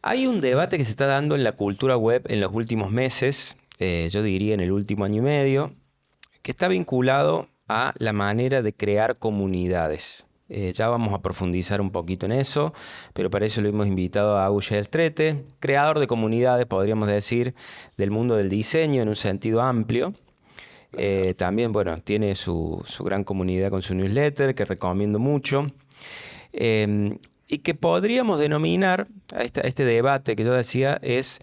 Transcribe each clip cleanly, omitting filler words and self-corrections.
Hay un debate que se está dando en la cultura web en los últimos meses, yo diría en el último año y medio, que está vinculado a la manera de crear comunidades. Ya vamos a profundizar un poquito en eso, pero para eso lo hemos invitado a Agus Trete, creador de comunidades, podríamos decir, del mundo del diseño en un sentido amplio. También, bueno, tiene su gran comunidad con su newsletter, que recomiendo mucho. Y que podríamos denominar a este debate que yo decía es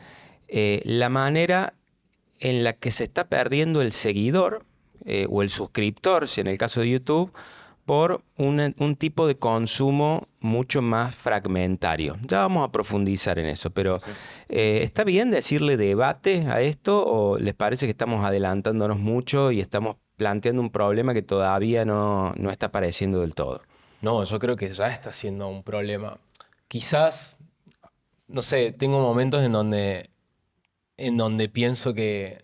la manera en la que se está perdiendo el seguidor o el suscriptor, si en el caso de YouTube, por un tipo de consumo mucho más fragmentario. Ya vamos a profundizar en eso, pero Sí. ¿está bien decirle debate a esto o les parece que estamos adelantándonos mucho y estamos planteando un problema que todavía no está apareciendo del todo? No, yo creo que ya está siendo un problema. Quizás, no sé, tengo momentos en donde pienso que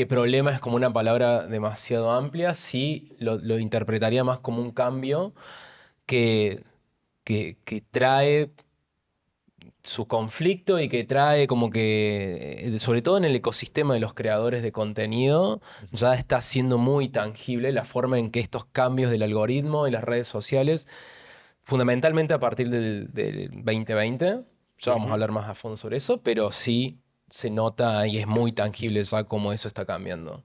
problema es como una palabra demasiado amplia. Sí, lo interpretaría más como un cambio que, que trae su conflicto y que trae como que, sobre todo en el ecosistema de los creadores de contenido, ya está siendo muy tangible la forma en que estos cambios del algoritmo y las redes sociales, fundamentalmente a partir del 2020, ya vamos a Ujú. hablar más a fondo sobre eso, pero sí se nota y es muy tangible ya cómo eso está cambiando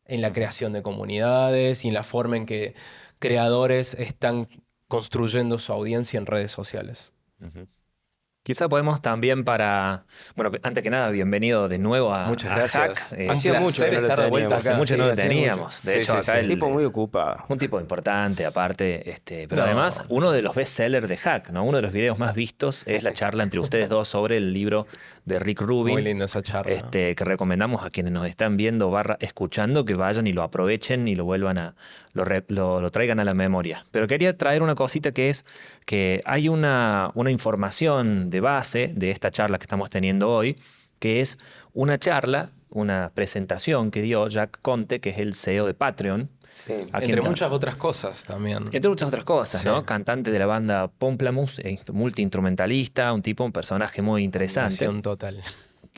en la Ujú. creación de comunidades y en la forma en que creadores están construyendo su audiencia en redes sociales. Ujú. Quizá podemos también bueno, antes que nada, bienvenido de nuevo Muchas a Hack. gracias. Un Hacía mucho que placer no lo estar de vuelta teníamos. Hace acá. mucho no Sí, lo hacía mucho. teníamos. De Sí, hecho, sí, acá sí. Tipo muy ocupado. un tipo importante, aparte, pero además No, uno de los bestsellers de Hack, ¿no? Uno de los videos más vistos es la charla entre ustedes dos sobre el libro de Rick muy Rubin, linda esa charla. que recomendamos a quienes nos están viendo / escuchando que vayan y lo aprovechen y lo vuelvan lo traigan a la memoria. Pero quería traer una cosita que es que hay una información de base de esta charla que estamos teniendo hoy, que es una charla, una presentación que dio Jack Conte, que es el CEO de Patreon, Sí. a quien Entre muchas otras cosas también. entre muchas otras cosas, Sí. ¿no? Cantante de la banda Pomplamoose, multiinstrumentalista, un personaje muy interesante. Admiración total.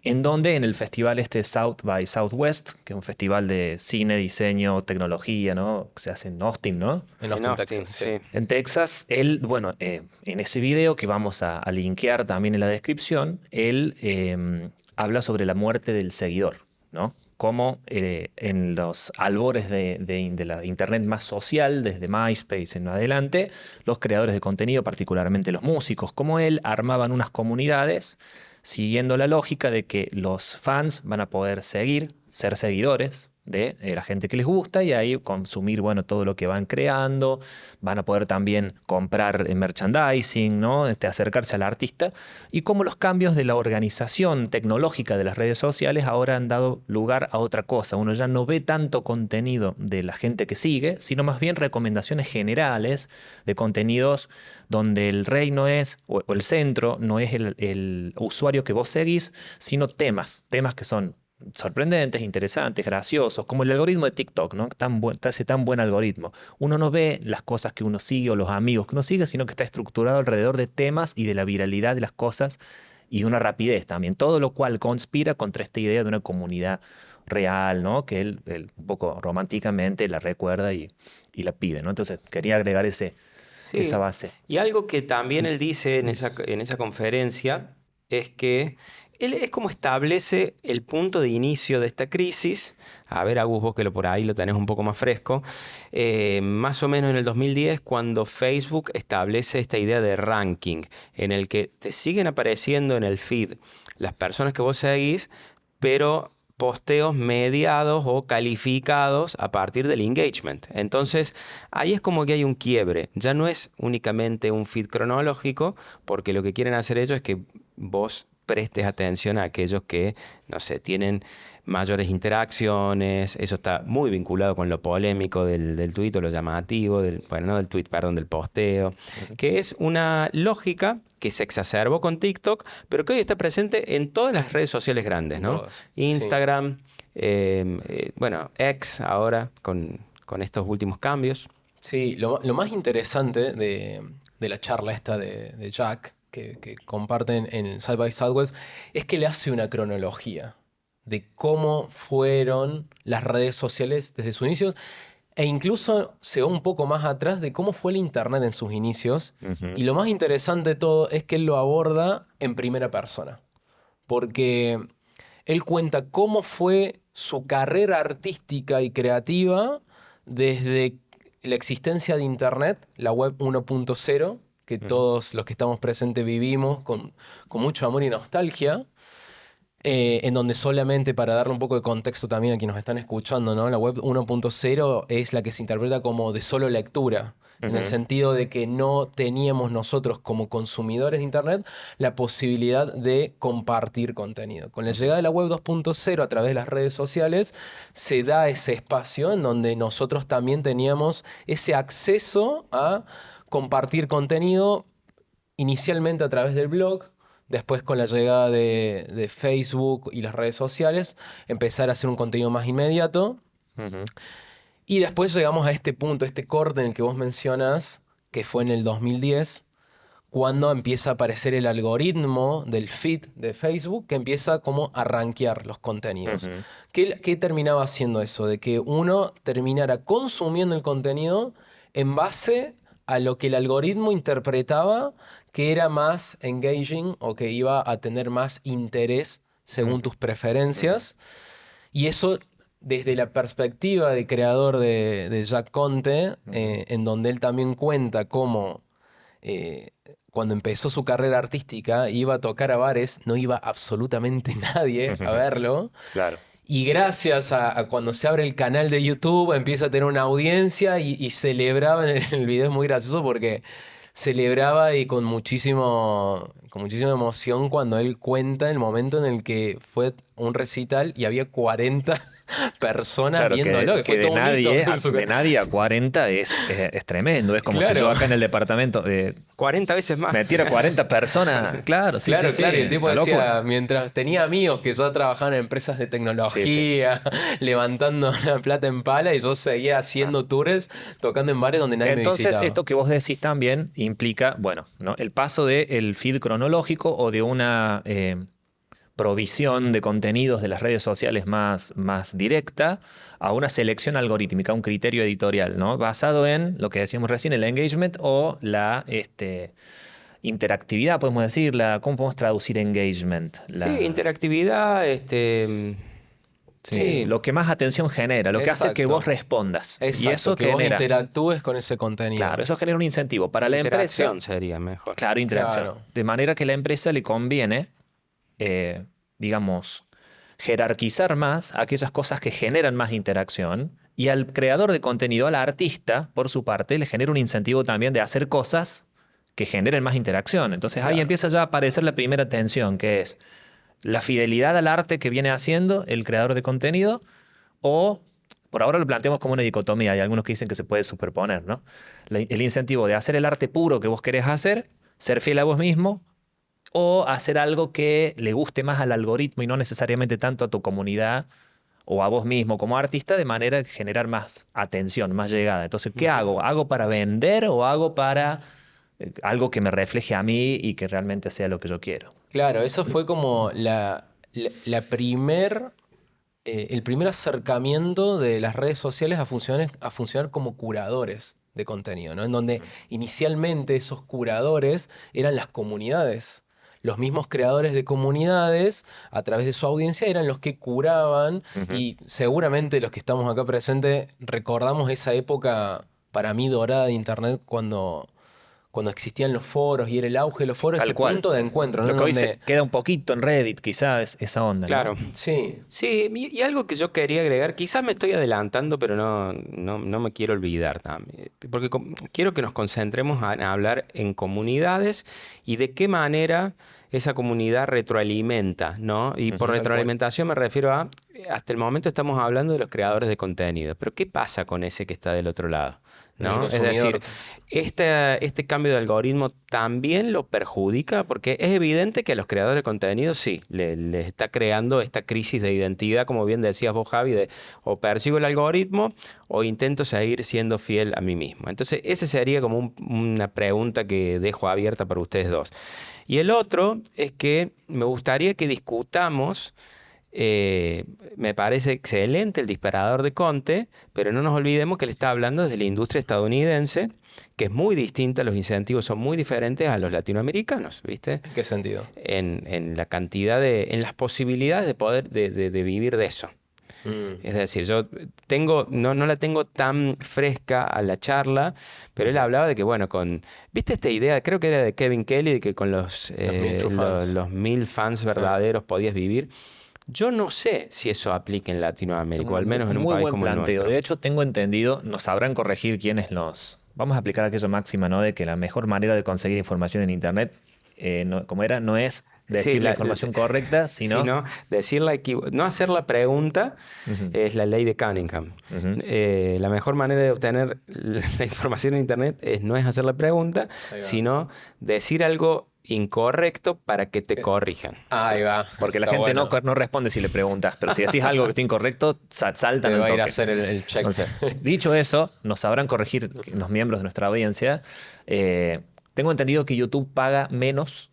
En donde en el festival South by Southwest, que es un festival de cine, diseño, tecnología, ¿no? Que se hace en Austin, ¿no? En En Austin, Austin, Texas, sí. En Texas, él, bueno, en ese video que vamos a linkear también en la descripción, él habla sobre la muerte del seguidor, ¿no? Cómo en los albores de la internet más social, desde MySpace en adelante, los creadores de contenido, particularmente los músicos como él, armaban unas comunidades siguiendo la lógica de que los fans van a poder ser seguidores de la gente que les gusta y ahí consumir, bueno, todo lo que van creando, van a poder también comprar merchandising, ¿no? Acercarse al artista y cómo los cambios de la organización tecnológica de las redes sociales ahora han dado lugar a otra cosa. Uno ya no ve tanto contenido de la gente que sigue, sino más bien recomendaciones generales de contenidos donde el rey no es, o el centro no es el usuario que vos seguís, sino temas que son sorprendentes, interesantes, graciosos, como el algoritmo de TikTok, ¿no? Hace tan buen algoritmo. Uno no ve las cosas que uno sigue o los amigos que uno sigue, sino que está estructurado alrededor de temas y de la viralidad de las cosas y de una rapidez también. Todo lo cual conspira contra esta idea de una comunidad real, ¿no? Que él un poco románticamente la recuerda y la pide, ¿no? Entonces quería agregar esa Sí. base. Y algo que también él dice en esa conferencia es que él es como establece el punto de inicio de esta crisis. A ver, Agus, vos que por ahí lo tenés un poco más fresco. Más o menos en el 2010, cuando Facebook establece esta idea de ranking, en el que te siguen apareciendo en el feed las personas que vos seguís, pero posteos mediados o calificados a partir del engagement. Entonces, ahí es como que hay un quiebre. Ya no es únicamente un feed cronológico, porque lo que quieren hacer ellos es que vos prestes atención a aquellos que, no sé, tienen mayores interacciones. Eso está muy vinculado con lo polémico del tuit o lo llamativo, bueno, no del tuit, perdón, del posteo, que es una lógica que se exacerbó con TikTok, pero que hoy está presente en todas las redes sociales grandes, ¿no? Todas, sí. Instagram, bueno, X ahora con estos últimos cambios. Sí, lo más interesante de la charla esta de Jack, que comparten en Side by Southwest, es que le hace una cronología de cómo fueron las redes sociales desde sus inicios, e incluso se va un poco más atrás de cómo fue el Internet en sus inicios. Y lo más interesante de todo es que él lo aborda en primera persona, porque él cuenta cómo fue su carrera artística y creativa desde la existencia de Internet, la web 1.0, que todos los que estamos presentes vivimos con mucho amor y nostalgia, en donde solamente, para darle un poco de contexto también a quienes nos están escuchando, ¿no? La web 1.0 es la que se interpreta como de solo lectura, en el sentido de que no teníamos nosotros como consumidores de Internet la posibilidad de compartir contenido. Con la llegada de la web 2.0 a través de las redes sociales se da ese espacio en donde nosotros también teníamos ese acceso a compartir contenido, inicialmente a través del blog. Después, con la llegada de Facebook y las redes sociales, empezar a hacer un contenido más inmediato. Y después llegamos a este punto, este corte en el que vos mencionas, que fue en el 2010, cuando empieza a aparecer el algoritmo del feed de Facebook, que empieza como a rankear los contenidos. ¿Qué terminaba haciendo eso? De que uno terminara consumiendo el contenido en base a lo que el algoritmo interpretaba que era más engaging o que iba a tener más interés según tus preferencias. Y eso, desde la perspectiva de creador de Jack Conte, en donde él también cuenta cómo cuando empezó su carrera artística iba a tocar a bares, no iba absolutamente nadie a verlo. Claro. Y gracias a cuando se abre el canal de YouTube empieza a tener una audiencia y celebraba, en el video es muy gracioso porque celebraba y con muchísima emoción cuando él cuenta el momento en el que fue un recital y había 40 personas Claro, viéndolo. que fue todo un hito. de nadie a 40 es tremendo. Es como Claro. si yo acá en el departamento 40 veces más. metiera 40 personas. Claro, sí, Claro, sí, claro. sí. Y el tipo Una decía, locura. mientras tenía amigos que ya trabajaban en empresas de tecnología, levantando la plata en pala, y yo seguía haciendo tours, tocando en bares donde nadie me Entonces, visitaba. esto que vos decís también implica, bueno, ¿no? El paso del feed cronológico o de una provisión de contenidos de las redes sociales más directa a una selección algorítmica, un criterio editorial, ¿no? Basado en lo que decíamos recién, el engagement o la interactividad, podemos decir. ¿Cómo podemos traducir engagement? Sí, interactividad, Sí, lo que más atención genera, lo que hace que Exacto. vos respondas. Exacto, Y eso que vos genera, interactúes con ese contenido. claro, eso genera un incentivo para la empresa. interacción sería mejor. Claro, interacción. Claro. De manera que a la empresa le conviene, digamos, jerarquizar más aquellas cosas que generan más interacción, y al creador de contenido, al artista, por su parte, le genera un incentivo también de hacer cosas que generen más interacción. Entonces ahí Claro. empieza ya a aparecer la primera tensión, que es la fidelidad al arte que viene haciendo el creador de contenido, o por ahora lo planteamos como una dicotomía. Hay algunos que dicen que se puede superponer, ¿no? El incentivo de hacer el arte puro que vos querés hacer, ser fiel a vos mismo, o hacer algo que le guste más al algoritmo y no necesariamente tanto a tu comunidad o a vos mismo como artista, de manera de generar más atención, más llegada. Entonces, ¿qué hago? ¿Hago para vender o hago para algo que me refleje a mí y que realmente sea lo que yo quiero? Claro, eso fue como el primer acercamiento de las redes sociales a funcionar como curadores de contenido, ¿no? En donde inicialmente esos curadores eran las comunidades. Los mismos creadores de comunidades, a través de su audiencia, eran los que curaban. Y seguramente los que estamos acá presentes recordamos esa época, para mí, dorada de Internet, cuando existían los foros y era el auge de los foros, Tal ese cual. punto de encuentro, ¿no? Lo que hoy Donde- se queda un poquito en Reddit, quizás, esa onda, ¿no? Claro. Sí, Sí, y algo que yo quería agregar, quizás me estoy adelantando, pero no me quiero olvidar también, porque quiero que nos concentremos en hablar en comunidades y de qué manera esa comunidad retroalimenta, ¿no? Y por tal cual. retroalimentación me refiero a, hasta el momento estamos hablando de los creadores de contenido, pero ¿qué pasa con ese que está del otro lado? ¿No? El Es consumidor. decir, este cambio de algoritmo también lo perjudica, porque es evidente que a los creadores de contenido sí, les está creando esta crisis de identidad, como bien decías vos, Javi, de o persigo el algoritmo o intento seguir siendo fiel a mí mismo. Entonces, esa sería como una pregunta que dejo abierta para ustedes dos. Y el otro es que me gustaría que discutamos, me parece excelente el disparador de Conte, pero no nos olvidemos que él está hablando desde la industria estadounidense, que es muy distinta, los incentivos son muy diferentes a los latinoamericanos, ¿viste? ¿En qué sentido? En la cantidad en las posibilidades de poder de vivir de eso. Es decir, yo no la tengo tan fresca a la charla, pero él hablaba de que, bueno, ¿viste esta idea? Creo que era de Kevin Kelly, de que con los 1000 fans verdaderos podías vivir. Yo no sé si eso aplica en Latinoamérica, o al menos en un país como el nuestro. De hecho, tengo entendido, nos sabrán corregir quiénes Vamos a aplicar aquella máxima, ¿no? De que la mejor manera de conseguir información en Internet, no es decir la información correcta, sino no hacer la pregunta. Es la ley de Cunningham. La mejor manera de obtener la información en Internet no es hacer la pregunta, sino decir algo incorrecto para que te corrijan. Ahí va. Porque la gente no responde si le preguntas, pero si decís algo que está incorrecto, saltan te al va a ir toque. a hacer el check. Entonces, dicho eso, nos sabrán corregir los miembros de nuestra audiencia. Tengo entendido que YouTube paga menos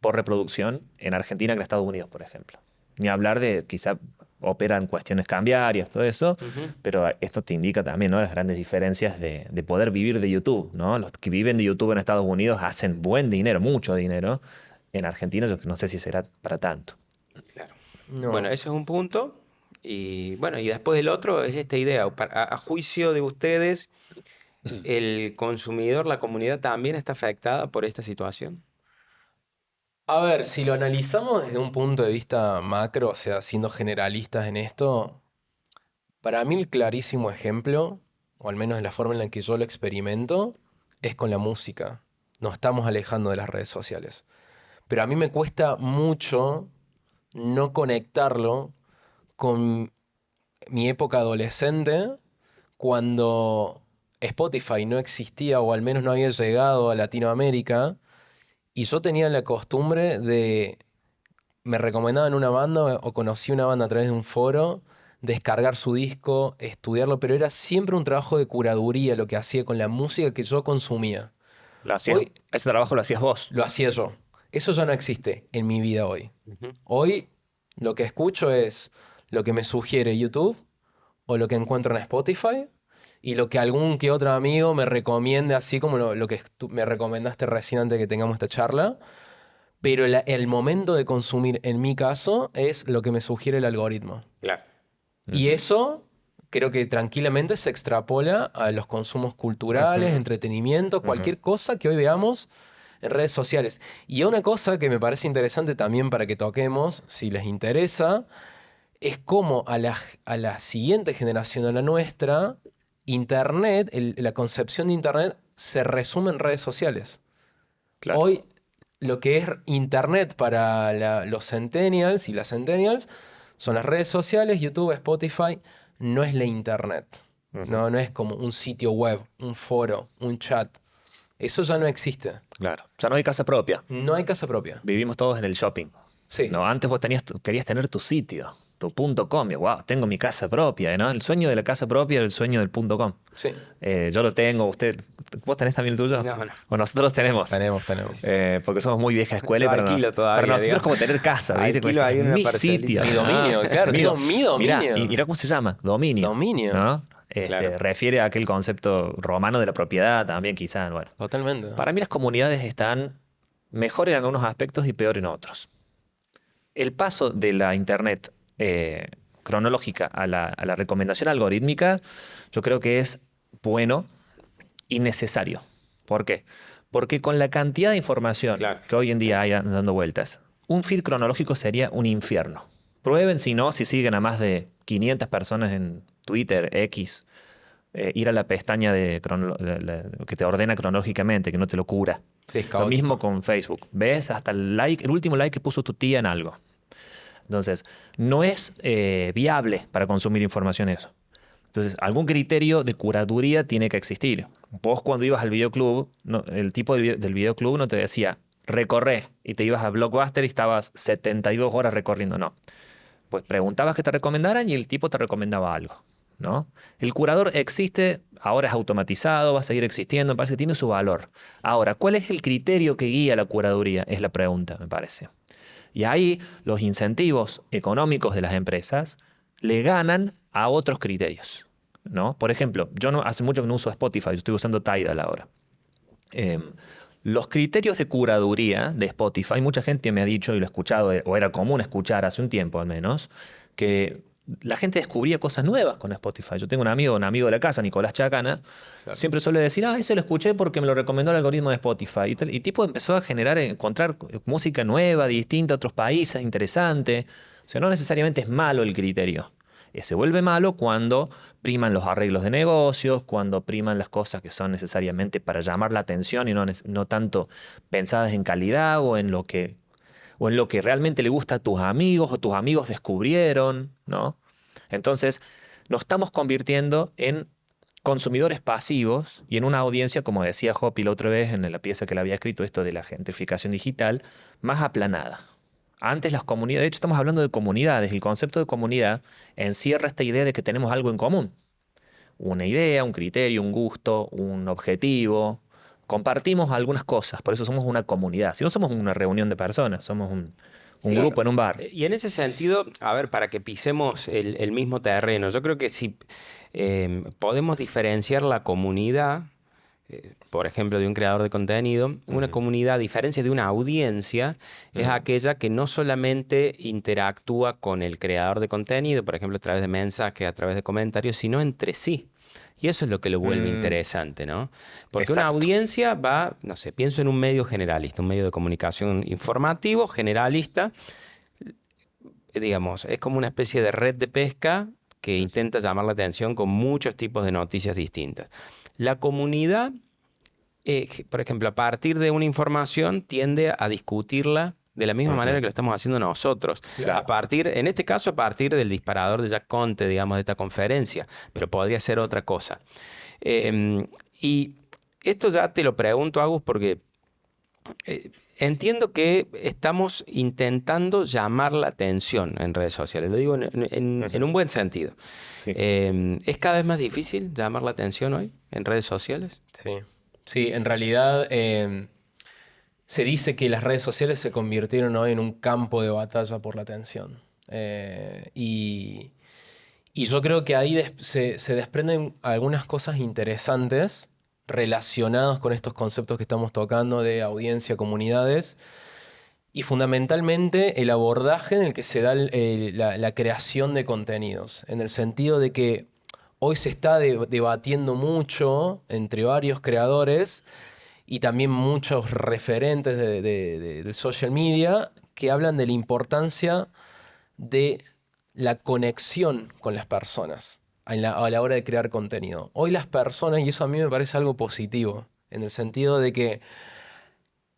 por reproducción en Argentina que en Estados Unidos, por ejemplo. Ni hablar de, quizá operan cuestiones cambiarias, todo eso, pero esto te indica también, ¿no?, las grandes diferencias de poder vivir de YouTube, ¿no? Los que viven de YouTube en Estados Unidos hacen buen dinero, mucho dinero. En Argentina yo no sé si será para tanto. Claro. No. Bueno, eso es un punto. Y bueno, y después el otro es esta idea. A juicio de ustedes, ¿el consumidor, la comunidad también está afectada por esta situación? A ver, si lo analizamos desde un punto de vista macro, o sea, siendo generalistas en esto, para mí el clarísimo ejemplo, o al menos de la forma en la que yo lo experimento, es con la música. Nos estamos alejando de las redes sociales. Pero a mí me cuesta mucho no conectarlo con mi época adolescente, cuando Spotify no existía o al menos no había llegado a Latinoamérica. Y yo tenía la costumbre me recomendaban una banda o conocí una banda a través de un foro, descargar su disco, estudiarlo, pero era siempre un trabajo de curaduría lo que hacía con la música que yo consumía. Ese trabajo lo hacías vos. Lo hacía yo. Eso ya no existe en mi vida hoy. Hoy lo que escucho es lo que me sugiere YouTube o lo que encuentro en Spotify, y lo que algún que otro amigo me recomiende, así como lo que tú me recomendaste recién antes de que tengamos esta charla. Pero el momento de consumir, en mi caso, es lo que me sugiere el algoritmo. Claro. Y eso creo que tranquilamente se extrapola a los consumos culturales, entretenimiento, cualquier cosa que hoy veamos en redes sociales. Y una cosa que me parece interesante también para que toquemos, si les interesa, es cómo a la siguiente generación, a la nuestra, Internet, la concepción de Internet se resume en redes sociales. Claro. Hoy lo que es Internet para los centennials y las centennials son las redes sociales, YouTube, Spotify. No es la Internet. No es como un sitio web, un foro, un chat. Eso ya no existe. Claro. Ya no hay casa propia. No hay casa propia. Vivimos todos en el shopping. Sí. No, antes vos querías tener tu sitio, tu .com. Wow, tengo mi casa propia, ¿no? El sueño de la casa propia era el sueño del .com. Sí. Yo lo tengo. ¿Vos tenés también el tuyo? No. O nosotros tenemos. Tenemos. Porque somos muy vieja escuela. Yo Pero alquilo todavía, para nosotros digamos. es como tener casa, ¿viste? Alquilo ahí en una Mi parcelita. sitio. Mi dominio, claro. Digo, mi dominio. Mirá, y mirá cómo se llama. Dominio. Dominio. ¿No? Claro. Refiere a aquel concepto romano de la propiedad también, quizás. Bueno. Totalmente. Para mí las comunidades están mejor en algunos aspectos y peor en otros. El paso de la Internet cronológica a la recomendación algorítmica, yo creo que es bueno y necesario. ¿Por qué? Porque con la cantidad de información que hoy en día hay dando vueltas, un feed cronológico sería un infierno. Prueben, si siguen a más de 500 personas en Twitter, X, ir a la pestaña que te ordena cronológicamente, que no te lo cura. Sí, es Lo caótico. mismo con Facebook. Ves hasta el último like que puso tu tía en algo. Entonces, no es viable para consumir información eso. Entonces, algún criterio de curaduría tiene que existir. Vos cuando ibas al videoclub, el tipo del videoclub no te decía, recorre, y te ibas a Blockbuster y estabas 72 horas recorriendo. No. Pues preguntabas que te recomendaran y el tipo te recomendaba algo. ¿no? El curador existe, ahora es automatizado, va a seguir existiendo, me parece que tiene su valor. Ahora, ¿cuál es el criterio que guía la curaduría? Es la pregunta, me parece. Y ahí los incentivos económicos de las empresas le ganan a otros criterios, ¿no? Por ejemplo, yo hace mucho que no uso Spotify, yo estoy usando Tidal ahora. Los criterios de curaduría de Spotify, mucha gente me ha dicho, y lo he escuchado, o era común escuchar hace un tiempo al menos, que la gente descubría cosas nuevas con Spotify. Yo tengo un amigo de la casa, Nicolás Chacana, siempre suele decir, ese lo escuché porque me lo recomendó el algoritmo de Spotify. Y tipo empezó a encontrar música nueva, distinta a otros países, interesante. O sea, no necesariamente es malo el criterio. Se vuelve malo cuando priman los arreglos de negocios, cuando priman las cosas que son necesariamente para llamar la atención y no tanto pensadas en calidad o en lo que realmente le gusta a tus amigos o tus amigos descubrieron, ¿no? Entonces, nos estamos convirtiendo en consumidores pasivos y en una audiencia, como decía Hopi la otra vez en la pieza que le había escrito, esto de la gentrificación digital, más aplanada. Antes las comunidades, de hecho estamos hablando de comunidades, el concepto de comunidad encierra esta idea de que tenemos algo en común. Una idea, un criterio, un gusto, un objetivo. Compartimos algunas cosas, por eso somos una comunidad. Si no somos una reunión de personas, somos un grupo en un bar. Y en ese sentido, a ver, para que pisemos el mismo terreno, yo creo que si podemos diferenciar la comunidad, por ejemplo, de un creador de contenido, una comunidad, a diferencia de una audiencia, es aquella que no solamente interactúa con el creador de contenido, por ejemplo, a través de mensajes, a través de comentarios, sino entre sí. Y eso es lo que lo vuelve interesante, ¿no? Porque una audiencia va, no sé, pienso en un medio generalista, un medio de comunicación informativo, generalista, digamos, es como una especie de red de pesca que intenta llamar la atención con muchos tipos de noticias distintas. La comunidad, por ejemplo, a partir de una información tiende a discutirla de la misma manera que lo estamos haciendo nosotros. Claro. En este caso, a partir del disparador de Jack Conte, digamos, de esta conferencia, pero podría ser otra cosa. Y esto ya te lo pregunto, Agus, porque entiendo que estamos intentando llamar la atención en redes sociales. Lo digo en un buen sentido. Sí. ¿Es cada vez más difícil llamar la atención hoy en redes sociales? Sí, en realidad se dice que las redes sociales se convirtieron hoy en un campo de batalla por la atención. Y yo creo que ahí se desprenden algunas cosas interesantes relacionadas con estos conceptos que estamos tocando de audiencia, comunidades, y fundamentalmente el abordaje en el que se da la creación de contenidos, en el sentido de que hoy se está debatiendo mucho entre varios creadores y también muchos referentes del social media que hablan de la importancia de la conexión con las personas a la hora de crear contenido. Hoy las personas, y eso a mí me parece algo positivo, en el sentido de que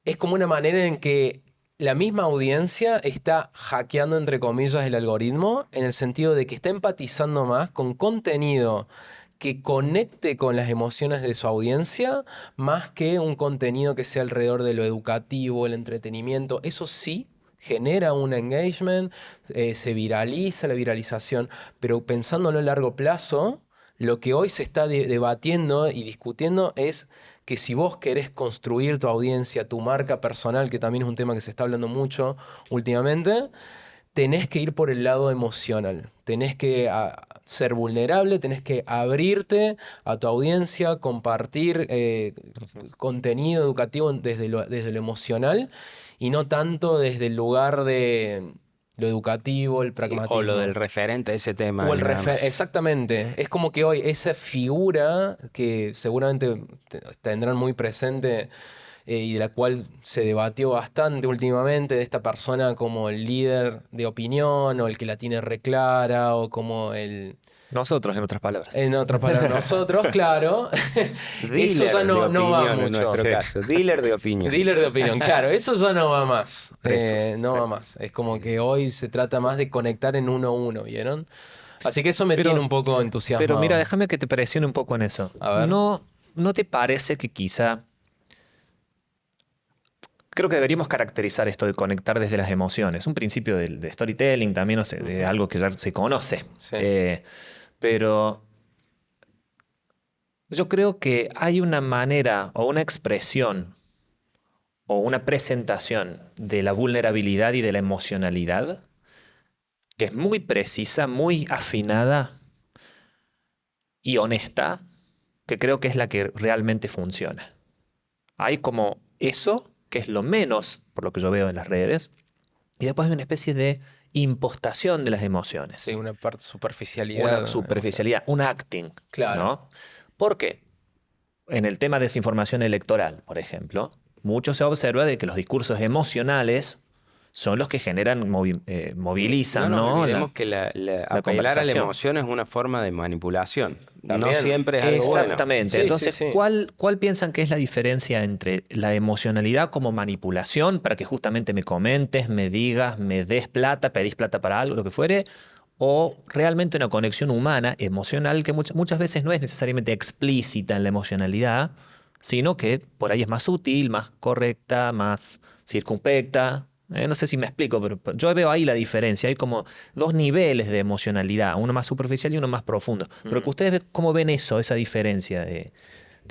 es como una manera en que la misma audiencia está hackeando, entre comillas, el algoritmo, en el sentido de que está empatizando más con contenido que conecte con las emociones de su audiencia, más que un contenido que sea alrededor de lo educativo, el entretenimiento. Eso sí genera un engagement, se viraliza la viralización, pero pensándolo a largo plazo, lo que hoy se está debatiendo y discutiendo es que si vos querés construir tu audiencia, tu marca personal, que también es un tema que se está hablando mucho últimamente, tenés que ir por el lado emocional. Tenés que ser vulnerable, tenés que abrirte a tu audiencia, compartir contenido educativo desde lo emocional y no tanto desde el lugar de lo educativo, el pragmatismo. O lo del referente a ese tema. O exactamente. Es como que hoy esa figura que seguramente tendrán muy presente y de la cual se debatió bastante últimamente, de esta persona como el líder de opinión o el que la tiene reclara o como el... Nosotros, en otras palabras. En otras palabras, nosotros, claro. Eso ya no va mucho. En nuestro caso. Dealer de opinión. Dealer de opinión, claro. Eso ya no va más. No sí. va más. Es como que hoy se trata más de conectar en uno a uno, ¿vieron? Así que eso me tiene un poco entusiasmado. Pero mira, déjame que te presione un poco en eso. A ver. ¿No te parece que quizá... Creo que deberíamos caracterizar esto de conectar desde las emociones. Un principio de storytelling también, no sé, de algo que ya se conoce. Sí. Pero Yo creo que hay una manera o una expresión o una presentación de la vulnerabilidad y de la emocionalidad que es muy precisa, muy afinada y honesta, que creo que es la que realmente funciona. Hay como eso, que es lo menos, por lo que yo veo en las redes, y después hay una especie de impostación de las emociones. Sí, una parte superficialidad. Una superficialidad, un acting. Claro. ¿No? ¿Por qué? En el tema de desinformación electoral, por ejemplo, mucho se observa de que los discursos emocionales son los que generan, movilizan, No nos ¿no? olvidemos que apelar a la conversación. emoción es una forma de manipulación. También. No siempre es algo bueno. Exactamente. Sí, Entonces, sí, sí. ¿cuál piensan que es la diferencia entre la emocionalidad como manipulación para que justamente me comentes, me digas, me des plata, pedís plata para algo, lo que fuere, o realmente una conexión humana, emocional, que muchas veces no es necesariamente explícita en la emocionalidad, sino que por ahí es más sutil, más correcta, más circunspecta? No sé si me explico, pero yo veo ahí la diferencia. Hay como dos niveles de emocionalidad, uno más superficial y uno más profundo. Pero que ustedes, ¿cómo ven eso, esa diferencia de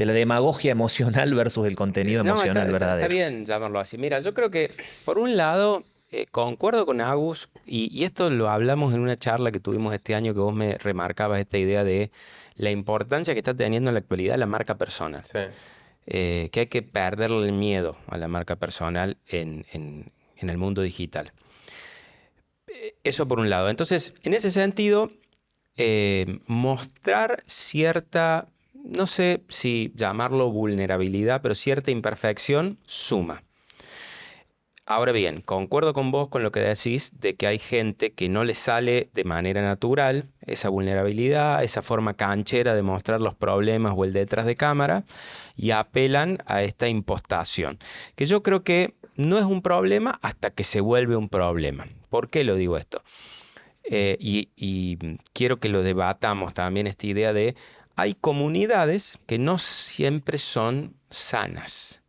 la demagogia emocional versus el contenido No, emocional verdadero? está bien llamarlo así. Mira, yo creo que, por un lado, concuerdo con Agus, y esto lo hablamos en una charla que tuvimos este año, que vos me remarcabas esta idea de la importancia que está teniendo en la actualidad la marca personal. Sí. Que hay que perderle el miedo a la marca personal en el mundo digital. Eso por un lado. Entonces, en ese sentido, mostrar cierta, no sé si llamarlo vulnerabilidad, pero cierta imperfección suma. Ahora bien, concuerdo con vos con lo que decís de que hay gente que no le sale de manera natural esa vulnerabilidad, esa forma canchera de mostrar los problemas o el detrás de cámara, y apelan a esta impostación, que yo creo que no es un problema hasta que se vuelve un problema. ¿Por qué lo digo esto? Y quiero que lo debatamos también, esta idea de hay comunidades que no siempre son sanas.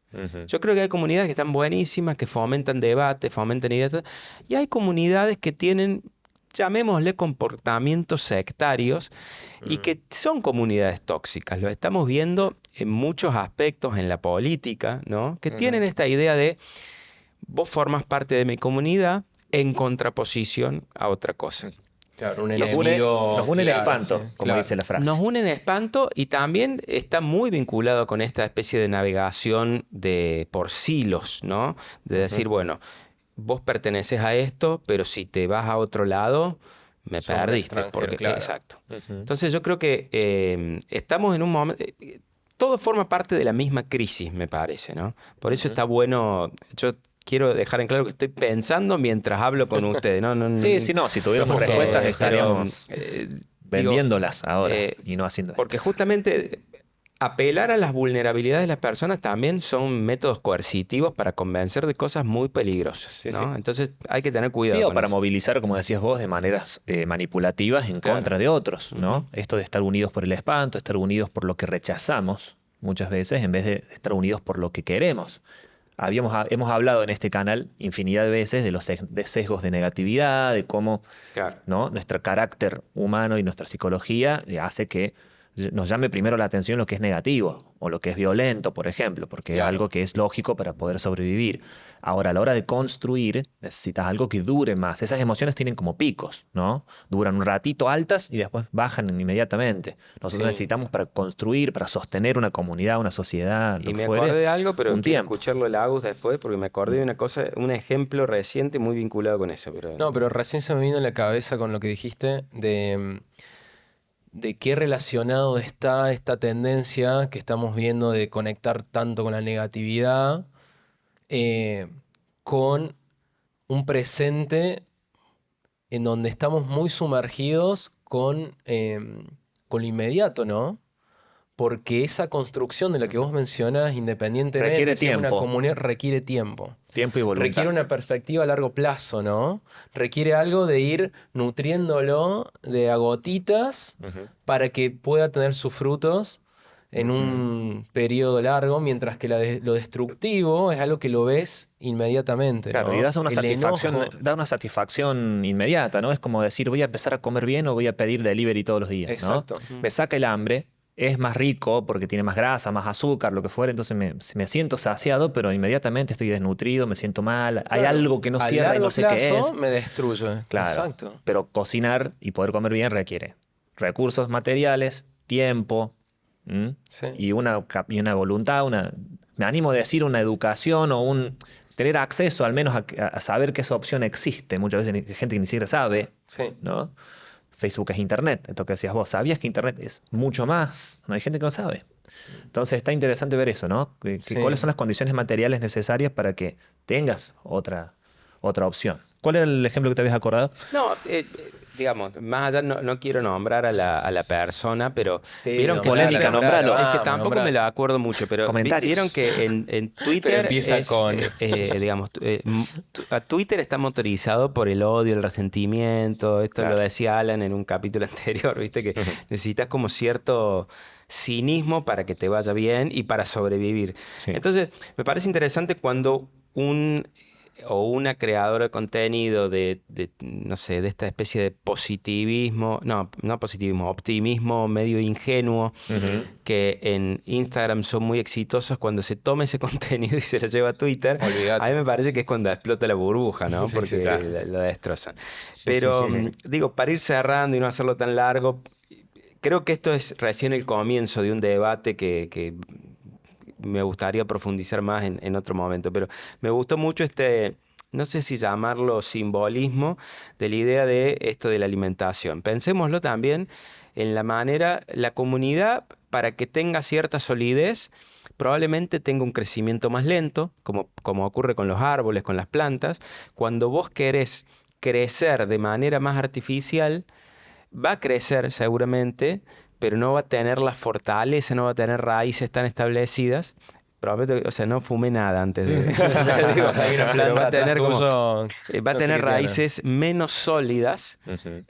Yo creo que hay comunidades que están buenísimas, que fomentan debate, fomentan ideas, y hay comunidades que tienen, llamémosle, comportamientos sectarios y que son comunidades tóxicas. Lo estamos viendo en muchos aspectos en la política, ¿no? Que tienen esta idea de vos formas parte de mi comunidad en contraposición a otra cosa. Claro, un Nos une enemigo. el claro, espanto, sí, como claro. dice la frase. Nos unen espanto, y también está muy vinculado con esta especie de navegación por silos, ¿no? De decir, bueno, vos perteneces a esto, pero si te vas a otro lado, me Sos un perdiste. extranjero, claro. Exacto. Entonces yo creo que estamos en un momento... todo forma parte de la misma crisis, me parece, ¿no? Por eso está bueno... Yo quiero dejar en claro que estoy pensando mientras hablo con ustedes, ¿no? Sí, no, si tuviéramos Porque, respuestas pero, estaríamos digo, vendiéndolas ahora y no haciendo esto. porque justamente apelar a las vulnerabilidades de las personas también son métodos coercitivos para convencer de cosas muy peligrosas, ¿no? sí. Entonces hay que tener cuidado Sí, o con para eso. movilizar, como decías vos, de maneras manipulativas en Claro. contra de otros, ¿no? Esto de estar unidos por el espanto, estar unidos por lo que rechazamos muchas veces, en vez de estar unidos por lo que queremos. Hemos hablado en este canal infinidad de veces de los sesgos de negatividad, de cómo, Claro. ¿no?, nuestro carácter humano y nuestra psicología hace que nos llame primero la atención lo que es negativo o lo que es violento, por ejemplo, porque es Claro. algo que es lógico para poder sobrevivir. Ahora, a la hora de construir, necesitas algo que dure más. Esas emociones tienen como picos, ¿no? Duran un ratito altas y después bajan inmediatamente. Nosotros Sí. necesitamos para construir, para sostener una comunidad, una sociedad, lo Y que me fuere, acordé de algo, pero un quiero tiempo. escucharlo de Agus después, porque me acordé de una cosa, un ejemplo reciente muy vinculado con eso. Pero... No, pero recién se me vino en la cabeza con lo que dijiste de qué relacionado está esta tendencia que estamos viendo de conectar tanto con la negatividad con un presente en donde estamos muy sumergidos con lo inmediato, ¿no? Porque esa construcción de la que vos mencionás, independientemente Requiere si es una tiempo. comunidad, requiere tiempo. Tiempo y voluntad. Requiere una perspectiva a largo plazo, ¿no? Requiere algo de ir nutriéndolo de a gotitas para que pueda tener sus frutos en un periodo largo, mientras que lo destructivo es algo que lo ves inmediatamente, Claro, ¿no? y da una enojo. satisfacción inmediata, ¿no? Es como decir, voy a empezar a comer bien o voy a pedir delivery todos los días, ¿no? Exacto. Me saca el hambre, es más rico porque tiene más grasa, más azúcar, lo que fuera, entonces me siento saciado, pero inmediatamente estoy desnutrido, me siento mal, hay Claro. algo que no A cierra y largo no sé qué plazo es. me destruye. Claro, Exacto. pero cocinar y poder comer bien requiere recursos materiales, tiempo, ¿m? Sí. Y una voluntad, me animo a decir una educación o tener acceso al menos a saber que esa opción existe. Muchas veces hay gente que ni siquiera sabe, Sí. ¿no? Facebook es Internet, esto que decías vos. ¿Sabías que Internet es mucho más? No hay gente que no sabe. Entonces está interesante ver eso, ¿no? Sí. ¿Cuáles son las condiciones materiales necesarias para que tengas otra opción? ¿Cuál era el ejemplo que te habías acordado? No, digamos, más allá no quiero nombrar a la persona, pero Sí, vieron que polémica, nombralo. es que vamos, tampoco me lo acuerdo mucho, pero Comentarios. vieron que en Pero Twitter empieza con... digamos, a Twitter está motorizado por el odio, el resentimiento. Esto Claro. lo decía Alan en un capítulo anterior, viste que necesitas como cierto cinismo para que te vaya bien y para sobrevivir. Sí. Entonces, me parece interesante cuando o una creadora de contenido no sé, de esta especie de positivismo, no positivismo, optimismo medio ingenuo, Ujú. que en Instagram son muy exitosos, cuando se toma ese contenido y se lo lleva a Twitter, Olvídate. a mí me parece que es cuando explota la burbuja, ¿no? Sí, Porque sí, sí. lo destrozan. Pero digo, para ir cerrando y no hacerlo tan largo, creo que esto es recién el comienzo de un debate que me gustaría profundizar más en otro momento, pero me gustó mucho no sé si llamarlo simbolismo, de la idea de esto de la alimentación. Pensémoslo también en la comunidad, para que tenga cierta solidez, probablemente tenga un crecimiento más lento, como ocurre con los árboles, con las plantas. Cuando vos querés crecer de manera más artificial, va a crecer seguramente, pero no va a tener la fortaleza, no va a tener raíces tan establecidas. Probablemente, o sea, no fume nada antes de... digo, Hay una pero va planta a tener atrás como... tuyo, va a no sé tener qué tiene. raíces menos sólidas, Ujú.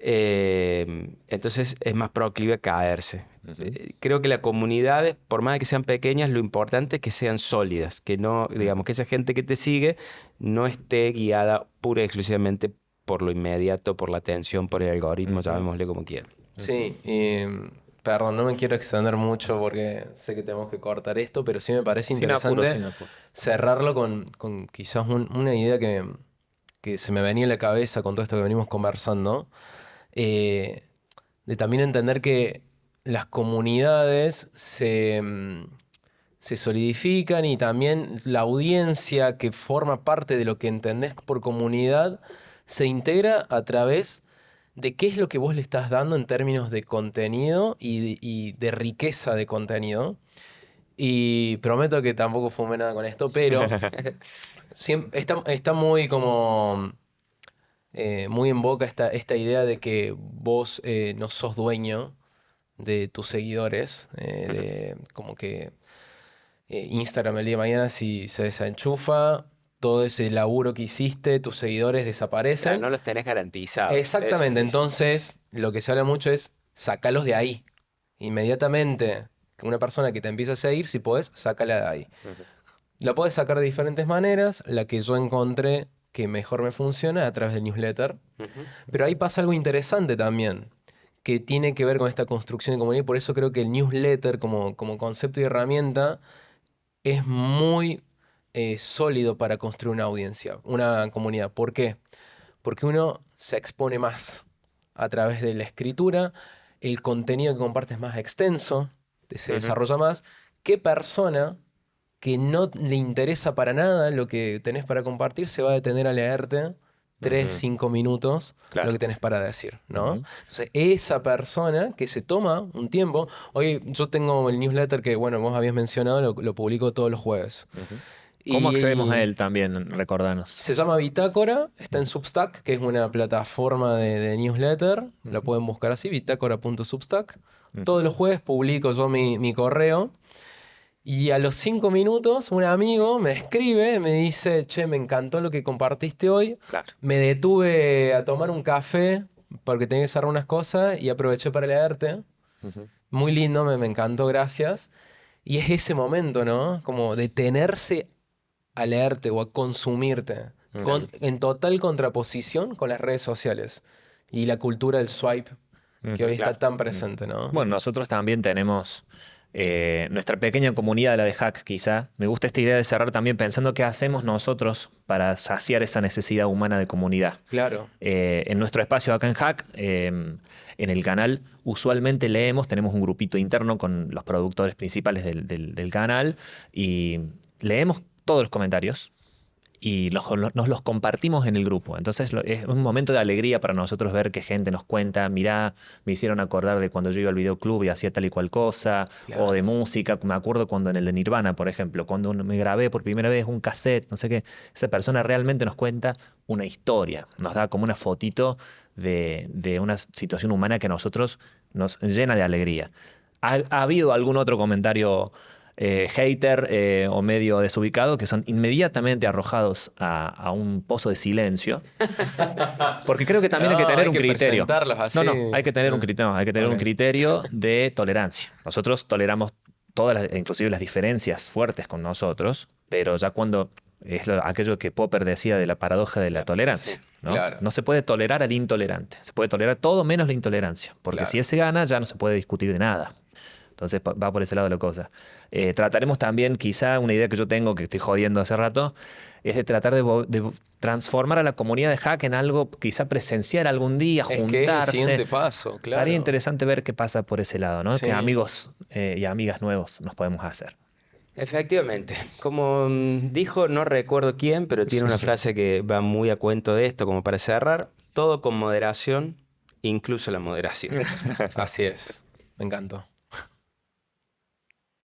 entonces es más proclive a caerse. Ujú. Creo que las comunidades, por más de que sean pequeñas, lo importante es que sean sólidas, que no, digamos, que esa gente que te sigue no esté guiada pura y exclusivamente por lo inmediato, por la atención, por el algoritmo, llamémosle como quieran. Sí, perdón, no me quiero extender mucho porque sé que tenemos que cortar esto, pero sí me parece Sin apuro, interesante sin apuro. cerrarlo con quizás una idea que se me venía en la cabeza con todo esto que venimos conversando, eh, de también entender que las comunidades se solidifican y también la audiencia que forma parte de lo que entendés por comunidad se integra a través de qué es lo que vos le estás dando en términos de contenido y de riqueza de contenido. Y prometo que tampoco fumé nada con esto, pero está muy como muy en boca esta idea de que vos no sos dueño de tus seguidores, como que Instagram el día de mañana si se desenchufa, todo ese laburo que hiciste, tus seguidores Claro, desaparecen. no los tenés garantizados. Exactamente, Eso, sí, sí. entonces lo que se habla mucho es sacarlos de ahí. Inmediatamente, que una persona que te empieza a seguir, si podés, sácala de ahí. Ujú. La podés sacar de diferentes maneras, la que yo encontré que mejor me funciona a través del newsletter. Ujú. Pero ahí pasa algo interesante también, que tiene que ver con esta construcción de comunidad, y por eso creo que el newsletter como concepto y herramienta es muy sólido para construir una audiencia, una comunidad. ¿Por qué? Porque uno se expone más a través de la escritura, el contenido que comparte es más extenso, se Ujú. desarrolla más. ¿Qué persona que no le interesa para nada lo que tenés para compartir se va a detener a leerte 3, Ujú. 5 minutos Claro. lo que tenés para decir, ¿no? Ujú. Entonces, esa persona que se toma un tiempo, oye, yo tengo el newsletter que, bueno, vos habías mencionado, lo publico todos los jueves. Ujú. ¿Cómo accedemos Y a él también? Recordanos. se llama Bitácora, está en Substack, que es una plataforma de newsletter. La pueden buscar así, bitácora.substack. Ujú. Todos los jueves publico yo mi correo. Y a los 5 minutos, un amigo me escribe, me dice, che, me encantó lo que compartiste hoy. Claro. Me detuve a tomar un café porque tenía que cerrar unas cosas y aproveché para leerte. Ujú. Muy lindo, me encantó, gracias. Y es ese momento, ¿no? Como detenerse a leerte o a consumirte, Ujú. en total contraposición con las redes sociales y la cultura del swipe que hoy Claro. está tan presente, ¿no? Bueno, nosotros también tenemos nuestra pequeña comunidad de la de Hack, quizá. Me gusta esta idea de cerrar también pensando qué hacemos nosotros para saciar esa necesidad humana de comunidad. Claro. En nuestro espacio acá en Hack, en el canal, usualmente tenemos un grupito interno con los productores principales del canal y leemos todos los comentarios y nos los compartimos en el grupo. Entonces es un momento de alegría para nosotros ver que gente nos cuenta, mirá, me hicieron acordar de cuando yo iba al videoclub y hacía tal y cual cosa, Claro. o de música. Me acuerdo cuando en el de Nirvana, por ejemplo, cuando me grabé por primera vez un cassette, no sé qué, esa persona realmente nos cuenta una historia, nos da como una fotito de una situación humana que a nosotros nos llena de alegría. Ha habido algún otro comentario hater o medio desubicado que son inmediatamente arrojados a un pozo de silencio. Porque creo que también hay que No, tener hay un que criterio. presentarlos así. No, hay que tener un criterio, hay que tener un Ok. criterio de tolerancia. Nosotros toleramos inclusive las diferencias fuertes con nosotros, pero ya cuando es aquello que Popper decía de la paradoja de la tolerancia. ¿No? claro. No se puede tolerar al intolerante. Se puede tolerar todo menos la intolerancia. Porque Claro. si ese gana, ya no se puede discutir de nada. Entonces va por ese lado la cosa. Trataremos también, quizá una idea que yo tengo, que estoy jodiendo hace rato, es de tratar de transformar a la comunidad de Hack en algo quizá presencial algún día, Es que es el juntarse. siguiente paso, claro. Sería interesante ver qué pasa por ese lado, ¿no? Sí. Qué amigos y amigas nuevos nos podemos hacer. Efectivamente, como dijo, no recuerdo quién, pero tiene una frase que va muy a cuento de esto, como para cerrar, todo con moderación, incluso la moderación. Así es. Me encantó.